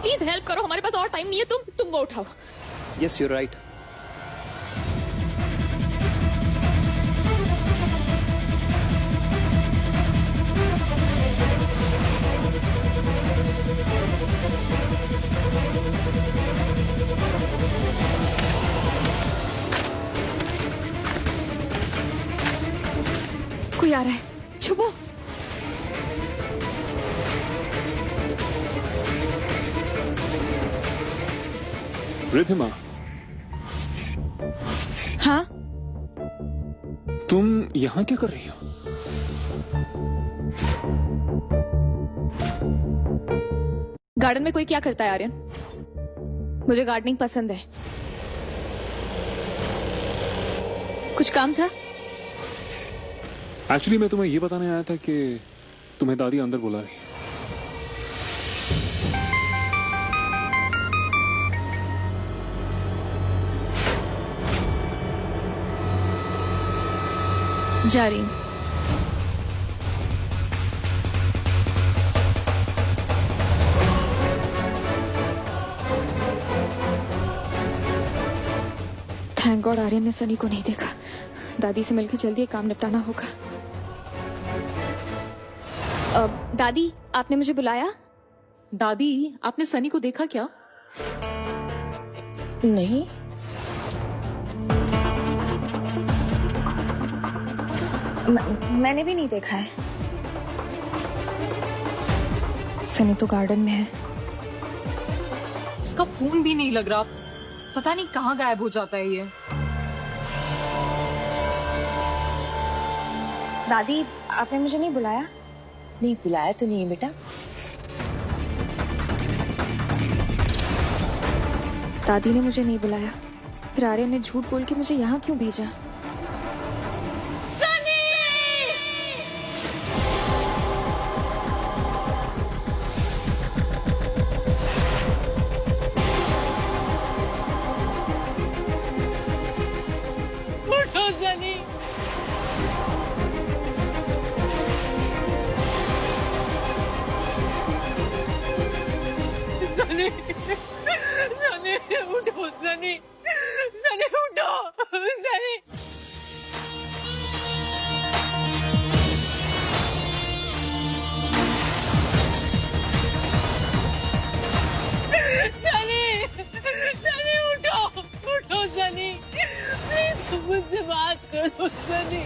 Please help करो, हमारे पास और टाइम नहीं है। तुम वो उठाओ। Yes you right. कोई आ रहा है, छुपो। रिधिमा, हाँ, तुम यहाँ क्या कर रही हो? गार्डन में कोई क्या करता है आर्यन? मुझे गार्डनिंग पसंद है। कुछ काम था? एक्चुअली मैं तुम्हें ये बताने आया था कि तुम्हें दादी अंदर बुला रही है। जा रही हूँ। थैंक गॉड आर्यन ने सनी को नहीं देखा। दादी से मिलकर जल्दी काम निपटाना होगा। दादी, आपने मुझे बुलाया? दादी, आपने सनी को देखा क्या? नहीं। मैंने भी नहीं देखा है। सनी तो गार्डन में है। उसका फोन भी नहीं लग रहा, पता नहीं कहाँ गायब हो जाता है ये। दादी, आपने मुझे नहीं बुलाया? नहीं बुलाया तो नहीं है बेटा। दादी ने मुझे नहीं बुलाया, फिर आर्यन ने झूठ बोल के मुझे यहाँ क्यों भेजा? सनी, उठो सनी, सनी उठो, सनी। सनी, सनी उठो, उठो सनी, प्लीज मुझसे बात करो सनी।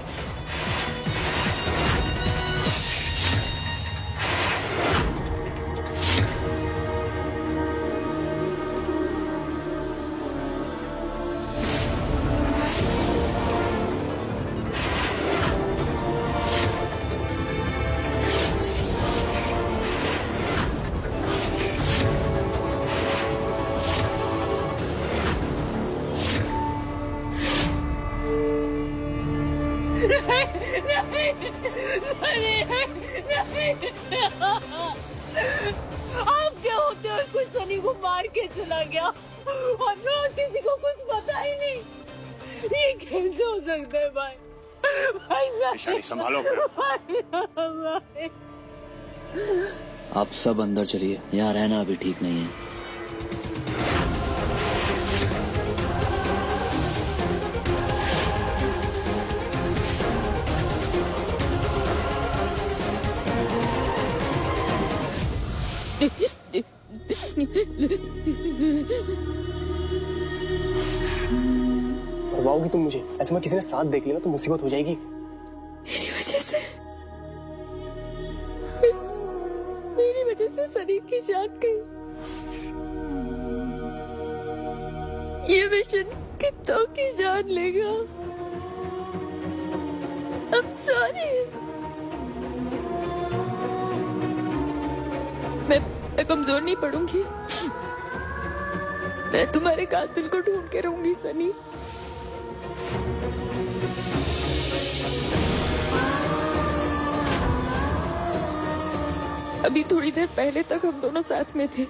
आप क्या होते हो? कोई सनी को मार के चला गया और किसी को कुछ पता ही नहीं। ये कैसे हो सकता है भाई? भाई संभालो। भाई। आप सब अंदर चलिए, यहाँ रहना अभी ठीक नहीं है। करवाओगी तुम मुझे? ऐसे में किसी ने साथ देख लिया तो मुसीबत हो जाएगी। मेरी वजह से सनी की जान गई। ये मिशन कितनों की जान लेगा। I'm sorry। मैं कमजोर नहीं पड़ूंगी। मैं तुम्हारे कातिल को ढूंढ के रहूंगी सनी। अभी थोड़ी देर पहले तक हम दोनों साथ में थे।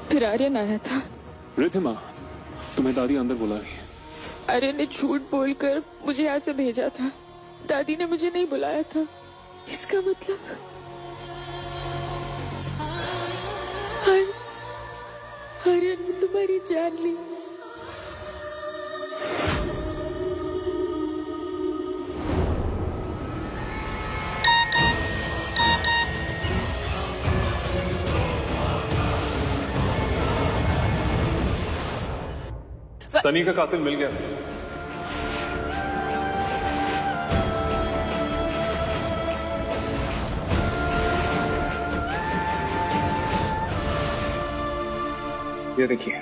फिर आर्यन आया था। रिधिमा, तुम्हें दादी अंदर बुला रही है। आर्यन ने झूठ बोलकर मुझे यहाँ से भेजा था। दादी ने मुझे नहीं बुलाया था। इसका मतलब आर्यन ने तुम्हारी जान ली। सनी का कातिल मिल गया। ये देखिए,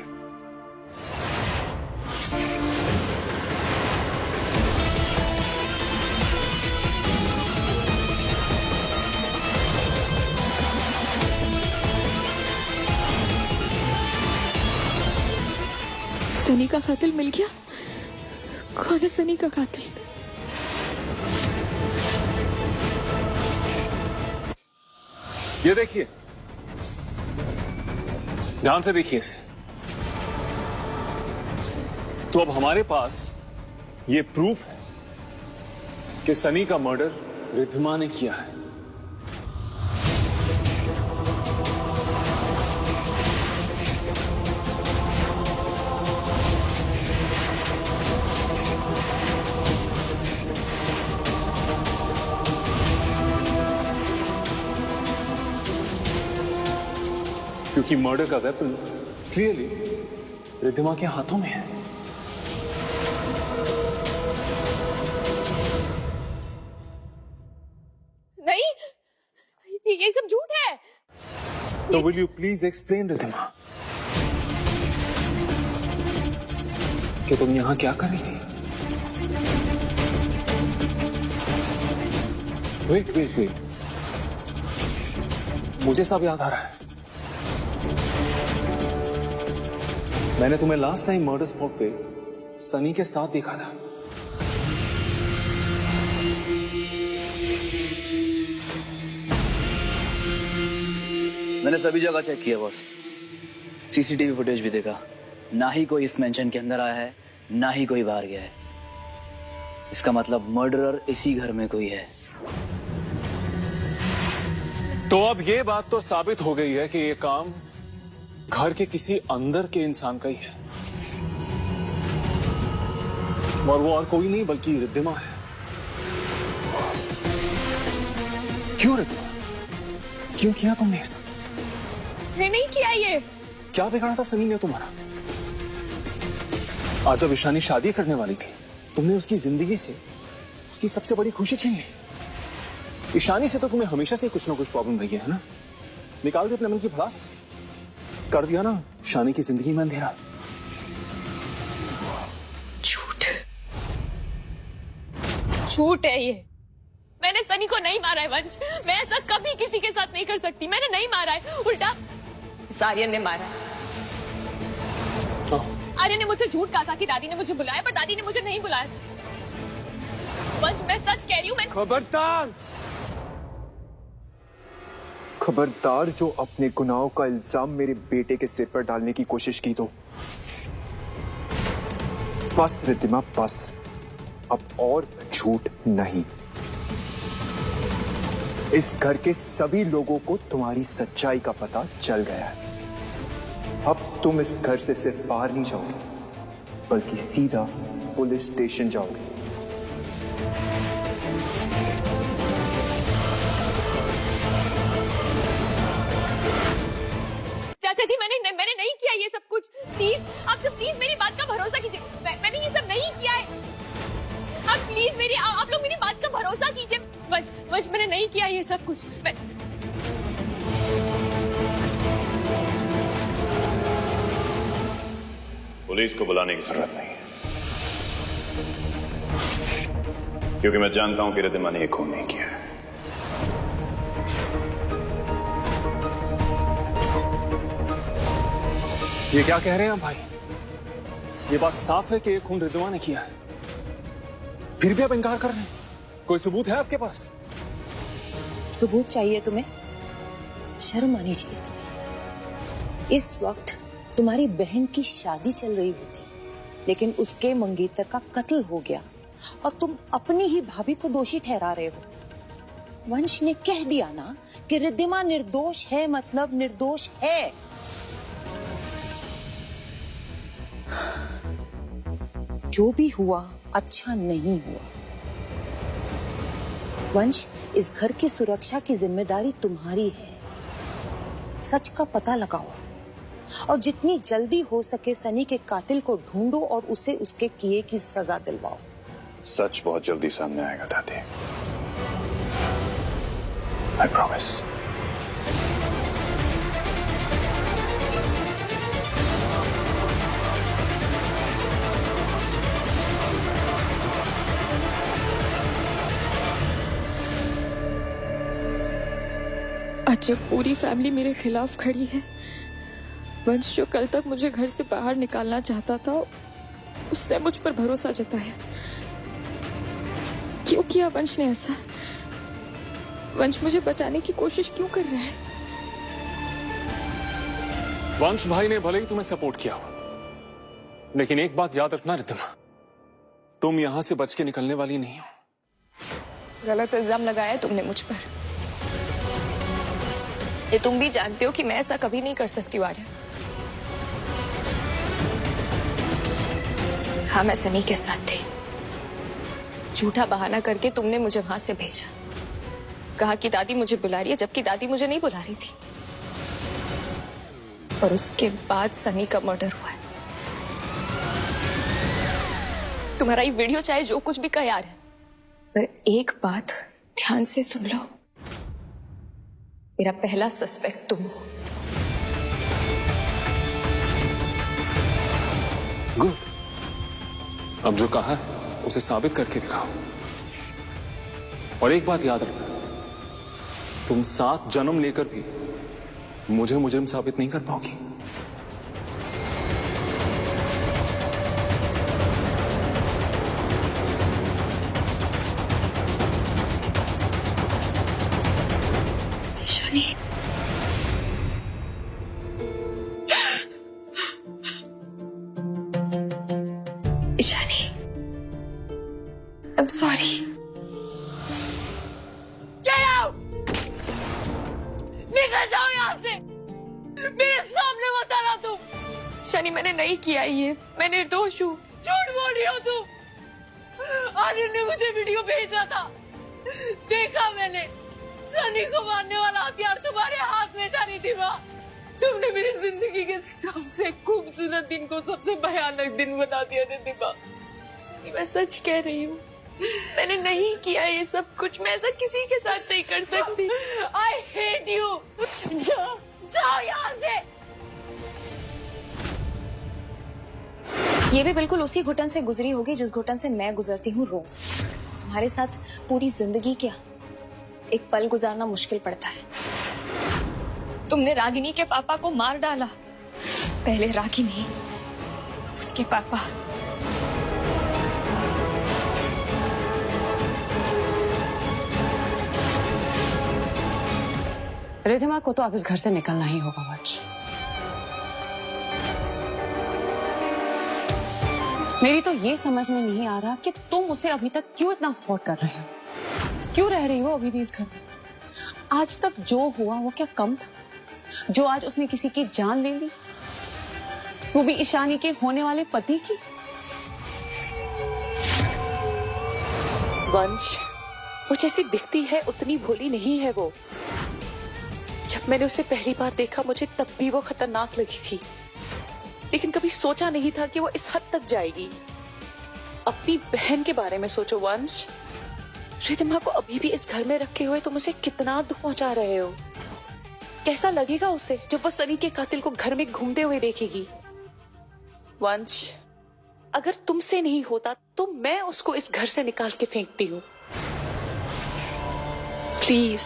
सनी का कातिल मिल गया। कौन है सनी का कातिल? ये देखिए, ध्यान से देखिए इसे। तो अब हमारे पास ये प्रूफ है कि सनी का मर्डर रिद्धिमा ने किया है। क्योंकि मर्डर का वेपन क्लियरली रिद्धिमा के हाथों में है। नहीं, ये सब झूठ है। तो will you please explain Riddhima कि तुम यहां क्या कर रही थी? वेट, मुझे सब याद आ रहा है। मैंने तुम्हें लास्ट टाइम मर्डर स्पॉट पे सनी के साथ देखा था। मैंने सभी जगह चेक किया बॉस, सीसीटीवी फुटेज भी देखा। ना ही कोई इस मेंशन के अंदर आया है, ना ही कोई बाहर गया है। इसका मतलब मर्डरर इसी घर में कोई है। तो अब ये बात तो साबित हो गई है कि ये काम घर के किसी अंदर के इंसान का ही है, और वो और कोई नहीं बल्कि रिद्धिमा है। क्यों रिद्धिमा, क्यों किया तुमने ऐसा? नहीं किया ये। क्या बिगाड़ा था सनी ने तुम्हारा? आज जब ईशानी शादी करने वाली थी, तुमने उसकी जिंदगी से उसकी सबसे बड़ी खुशी छीन ली। ईशानी से तो तुम्हें हमेशा से कुछ ना कुछ प्रॉब्लम रही है ना? निकाल दे अपने मन की भड़ास, कर दिया ना शानी की जिंदगी में अंधेरा। झूठ है ये। मैंने सनी को नहीं मारा है वंश। मैं ऐसा कभी किसी के साथ नहीं कर सकती। मैंने नहीं मारा है, उल्टा आर्यन ने मारा। आर्यन ने मुझसे झूठ कहा था कि दादी ने मुझे बुलाया, पर दादी ने मुझे नहीं बुलाया। वंश, मैं सच कह रही हूँ। खबरदार, खबरदार जो अपने गुनाहों का इल्जाम मेरे बेटे के सिर पर डालने की कोशिश की तो। बस रिद्धिमा बस, अब और झूठ नहीं। इस घर के सभी लोगों को तुम्हारी सच्चाई का पता चल गया है। अब तुम इस घर से सिर्फ बाहर नहीं जाओगे, बल्कि सीधा पुलिस स्टेशन जाओगे। चाचा जी, मैंने नहीं किया ये सब कुछ। प्लीज, आप सब प्लीज मेरी बात का भरोसा कीजिए। मैंने ये सब नहीं किया है। आप प्लीज आप लोग मेरी बात का भरोसा कीजिए। वंश, मैंने नहीं किया ये सब कुछ। पुलिस को बुलाने की जरूरत नहीं है, क्योंकि मैं जानता हूं कि रिद्धिमा ने ये खून नहीं किया है। ये क्या कह रहे हैं आप भाई? ये बात साफ है कि ये खून रिद्धिमा ने किया है, फिर भी आप इनकार कर रहे हैं। कोई सबूत है आपके पास? सबूत चाहिए तुम्हें? शर्म आनी चाहिए तुम्हें। इस वक्त तुम्हारी बहन की शादी चल रही होती लेकिन उसके मंगेतर का कत्ल हो गया और तुम अपनी ही भाभी को दोषी ठहरा रहे हो। वंश ने कह दिया ना कि रिद्धिमा निर्दोष है, मतलब निर्दोष है। जो भी हुआ अच्छा नहीं हुआ। वंश, इस घर की सुरक्षा की जिम्मेदारी तुम्हारी है। सच का पता लगाओ और जितनी जल्दी हो सके सनी के कातिल को ढूंढो और उसे उसके किए की सजा दिलवाओ। सच बहुत जल्दी सामने आएगा दादी। I promise. आज जब पूरी फैमिली मेरे खिलाफ खड़ी है, वंश जो कल तक मुझे घर से बाहर निकालना चाहता था, उसने मुझ पर भरोसा जताया। क्यों किया वंश ने ऐसा? वंश मुझे बचाने की कोशिश क्यों कर रहा है? वंश भाई ने भले ही तुम्हें सपोर्ट किया हो, लेकिन एक बात याद रखना रिद्धिमा, तुम यहां से बच के निकलने वाली नहीं हो। गलत इल्जाम लगाया तुमने मुझ पर। ये तुम भी जानते हो कि मैं ऐसा कभी नहीं कर सकती आर्यन। हाँ, मैं सनी के साथ थी। झूठा बहाना करके तुमने मुझे वहां से भेजा, कहा कि दादी मुझे बुला रही है, जबकि दादी मुझे नहीं बुला रही थी। और उसके बाद सनी का मर्डर हुआ है। तुम्हारा ये वीडियो चाहे जो कुछ भी कहे यार है, पर एक बात ध्यान से सुन लो, मेरा पहला सस्पेक्ट तुम हो। गुड, अब जो कहा है उसे साबित करके दिखाओ। और एक बात याद रखना, तुम 7 जन्म लेकर भी मुझे मुजरिम साबित नहीं कर पाओगी। Ishani, Ishani, I'm sorry. Get out! निकल जाओ यहाँ से, मेरे सामने मत आना तुम। शनि, मैंने नहीं किया ये, मैं निर्दोष हूँ। झूठ बोल रही हो तुम। आर्यन ने मुझे वीडियो भेजा था, देखा मैंने। सनी को मारने वाला हथियार तुम्हारे हाथ में था रिद्धिमा। तुमने मेरी जिंदगी के सबसे खूबसूरत दिन को सबसे भयानक दिन बता दिया रिद्धिमा। शनि, मैं सच कह रही हूँ, मैंने नहीं किया ये सब कुछ। मैं ऐसा किसी के साथ नहीं कर सकती। I hate you. जाओ यहाँ से। ये भी बिल्कुल उसी घुटन से गुजरी होगी जिस घुटन से मैं गुजरती हूँ रोज। तुम्हारे साथ पूरी जिंदगी क्या, एक पल गुजारना मुश्किल पड़ता है। तुमने रागिनी के पापा को मार डाला, पहले रागिनी, अब उसके पापा। रिद्धिमा को तो अब इस घर से निकलना ही होगा वंश। मेरी तो ये समझ में नहीं आ रहा कि तुम उसे अभी तक क्यों इतना सपोर्ट कर रहे हो, क्यों रह रही हो अभी भी इस घर में। आज तक जो हुआ वो क्या कम था, जो आज उसने किसी की जान ले ली, वो भी ईशानी के होने वाले पति की। वंश, वो जैसी दिखती है उतनी भोली नहीं है वो। जब मैंने उसे पहली बार देखा मुझे तब भी वो खतरनाक लगी थी, लेकिन कभी सोचा नहीं था कि वो इस हद तक जाएगी। अपनी बहन के बारे में सोचो वंश। रिद्धिमा को अभी भी इस घर में रखे हुए तुम उसे कितना दुख पहुंचा रहे हो। कैसा लगेगा उसे जब वो सनी के कातिल को घर में घूमते हुए देखेगी। वंश, अगर तुमसे नहीं होता तो मैं उसको इस घर से निकाल के फेंकती हूँ। प्लीज।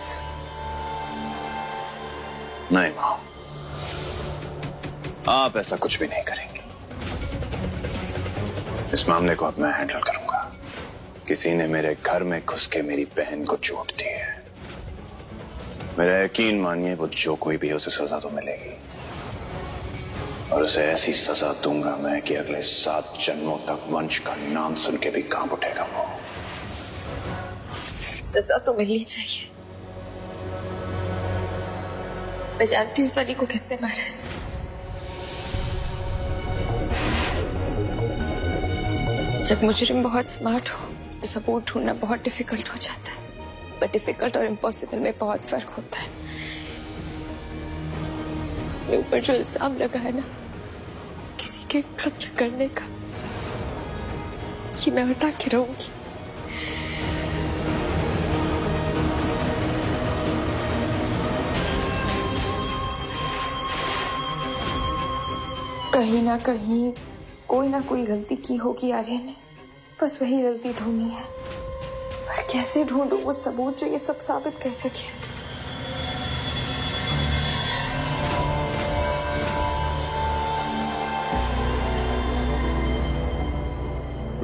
नहीं मां, आप ऐसा कुछ भी नहीं करेंगे। इस मामले को अब मैं हैंडल करूंगा। किसी ने मेरे घर में घुस के मेरी बहन को चोट दी है। मेरा यकीन मानिए वो जो कोई भी है उसे सजा तो मिलेगी। और उसे ऐसी सजा दूंगा मैं कि अगले 7 जन्मों तक वंश का नाम सुन के भी कांप उठेगा वो। सजा तो मिलनी चाहिए। मैं जानती हूँ सनी को किसने मारा है। जब मुजरिम बहुत स्मार्ट हो तो सबूत ढूंढना बहुत डिफिकल्ट हो जाता है, बट डिफिकल्ट और इम्पॉसिबल में बहुत फर्क होता है। मेरे ऊपर जो इल्जाम लगा है ना किसी के कत्ल करने का, ये मैं हटा के रहूंगी। कहीं ना कहीं कोई ना कोई गलती की होगी आर्यन ने, बस वही गलती ढूंढनी है। पर कैसे ढूंढूं वो सबूत जो ये सब साबित कर सके।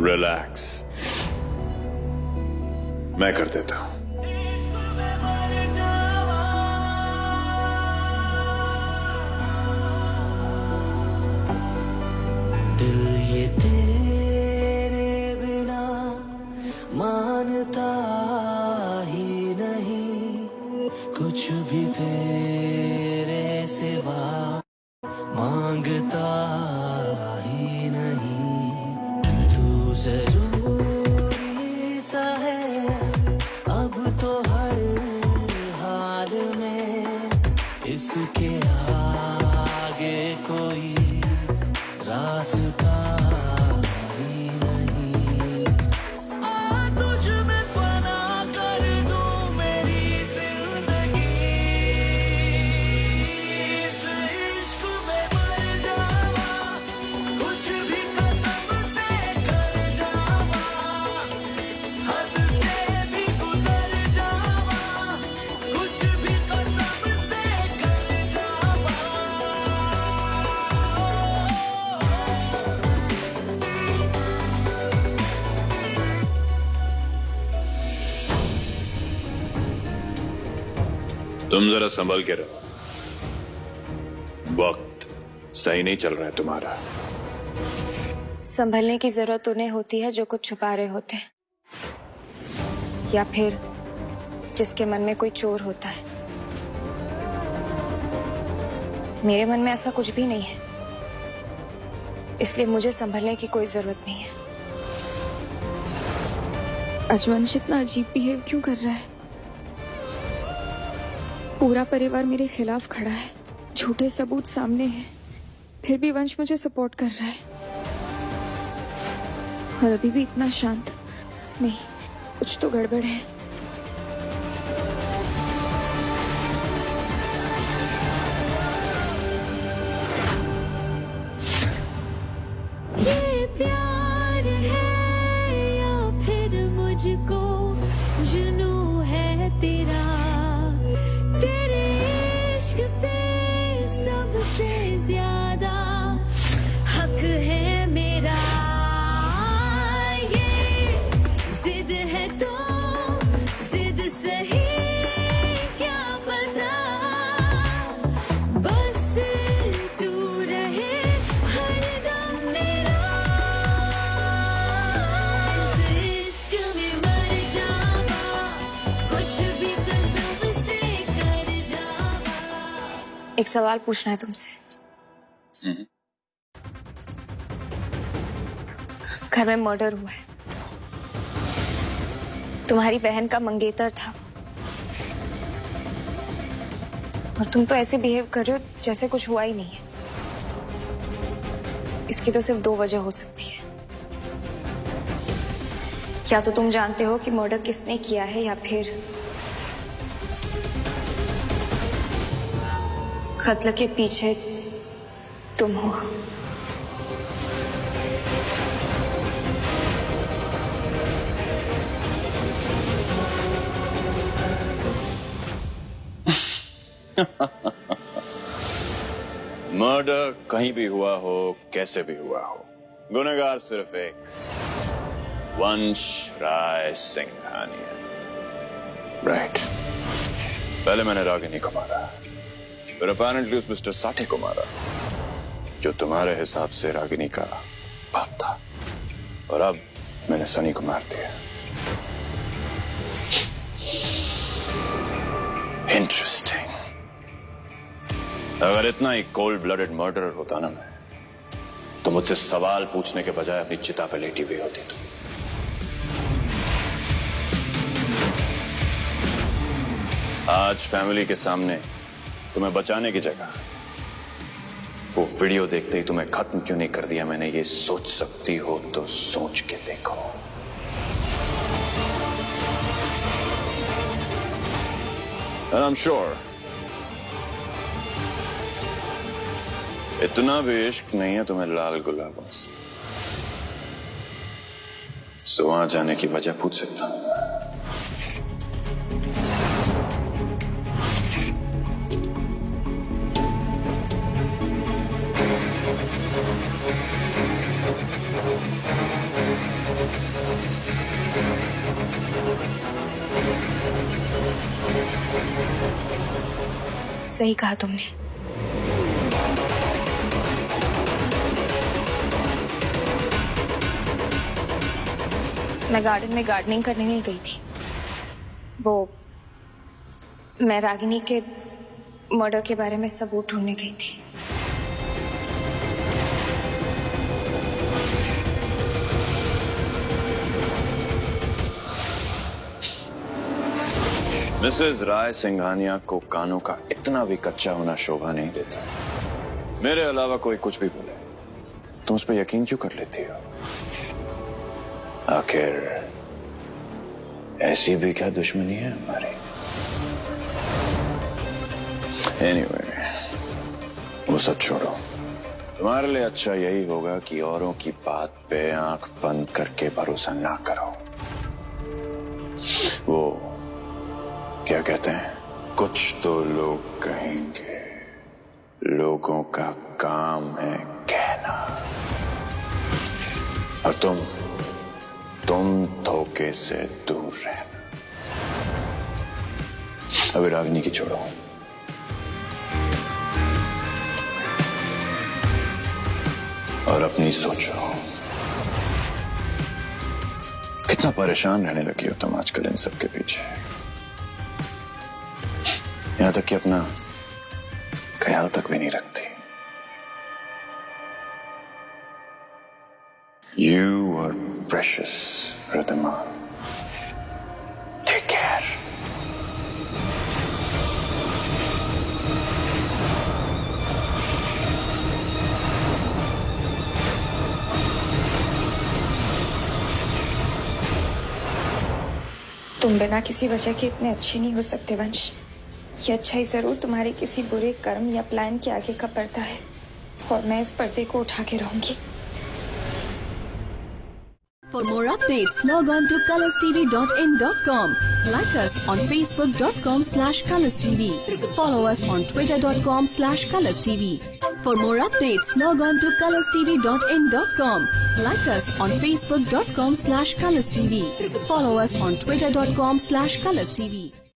रिलैक्स, मैं कर देता हूं। दिल ये तेरे बिना मानता ही नहीं, कुछ भी तेरे सिवा मांगता ही नहीं। तू जरूरी सा है अब तो हर हाल में, इसके आगे कोई रास्ता ही नहीं। आ तुझ में फना कर दूं मेरी जिंदगी, इस इश्क में मर जावा, कुछ भी कसम से कर जावा, हद से भी गुजर जावा, कुछ भी कसम से कर जावा। तुम जरा संभल के रहो, वक्त सही नहीं चल रहा है तुम्हारा। संभलने की जरूरत उन्हें होती है जो कुछ छुपा रहे होते हैं, या फिर जिसके मन में कोई चोर होता है। मेरे मन में ऐसा कुछ भी नहीं है, इसलिए मुझे संभलने की कोई जरूरत नहीं है। अजवंश इतना अजीब बिहेव क्यों कर रहा है? पूरा परिवार मेरे खिलाफ खड़ा है, झूठे सबूत सामने हैं, फिर भी वंश मुझे सपोर्ट कर रहा है और अभी भी इतना शांत। नहीं, कुछ तो गड़बड़ है। ये प्यार है या फिर मुझको जुनू है तेरा, तेरे इश्क पे सबसे ज्यादा हक है मेरा। ये जिद है तो जिद सही, क्या पता बस तू रहे हरदम मेरा। इस इश्क में मर जावा, कुछ भी कसम से कर जावा। एक सवाल पूछना है तुमसे। घर में मर्डर हुआ है, तुम्हारी बहन का मंगेतर था वो, और तुम तो ऐसे बिहेव कर रहे हो जैसे कुछ हुआ ही नहीं है। इसकी तो सिर्फ 2 वजह हो सकती है। या तो तुम जानते हो कि मर्डर किसने किया है, या फिर कत्ल के पीछे तुम हो। मर्डर कहीं भी हुआ हो, कैसे भी हुआ हो, गुनहगार सिर्फ एक, वंश राय सिंघानिया। राइट, पहले मैंने रागिनी को मारा, फिर अपैरेंटली उस मिस्टर साठे को मारा, जो तुम्हारे हिसाब से रागिनी का बाप था, और अब मैंने सनी को मार दिया। इंटरेस्टिंग। अगर इतना ही कोल्ड ब्लडेड मर्डरर होता ना मैं, तो मुझसे सवाल पूछने के बजाय अपनी चिता पे लेटी हुई होती तुम। आज फैमिली के सामने तुम्हें बचाने की जगह वो वीडियो देखते ही तुम्हें खत्म क्यों नहीं कर दिया मैंने, ये सोच सकती हो तो सोच के देखो। And I'm sure इतना भी इश्क नहीं है तुम्हें लाल गुलाबों से, सो वहां जाने की वजह पूछ सकता हूं। सही कहा तुमने। मैं गार्डन में गार्डनिंग करने नहीं गई थी, मैं रागिनी के मर्डर के बारे में सबूत ढूंढने गई थी। मिसेज राय सिंघानिया को कानों का इतना भी कच्चा होना शोभा नहीं देता। मेरे अलावा कोई कुछ भी बोले तुम उस पर यकीन क्यों कर लेती हो? आखिर ऐसी भी क्या दुश्मनी है हमारी? एनीवे, वो सब छोड़ो। तुम्हारे लिए अच्छा यही होगा कि औरों की बात पे आंख बंद करके भरोसा ना करो। वो क्या कहते हैं, कुछ तो लोग कहेंगे, लोगों का काम है कहना, और तुम धोखे से दूर रहना। अभी रागिनी की छोड़ो, और अपनी सोचो। कितना परेशान रहने लगी हो तुम आजकल इन सब के पीछे, यहां तक कि अपना ख्याल तक भी नहीं रखती। You are precious, Radhima. Take care. तुम बिना किसी वजह के इतने अच्छे नहीं हो सकते वंश। ये अच्छाई जरूर तुम्हारे किसी बुरे कर्म या प्लान के आगे का पर्दा है, और मैं इस पर्दे को उठा के रहूंगी। For more updates, log on to colorstv.in.com. Like us on facebook.com/colorstv. Follow us on twitter.com/colorstv. For more updates, log on to colorstv.in.com. Like us on facebook.com/colorstv. Follow us on twitter.com/colorstv.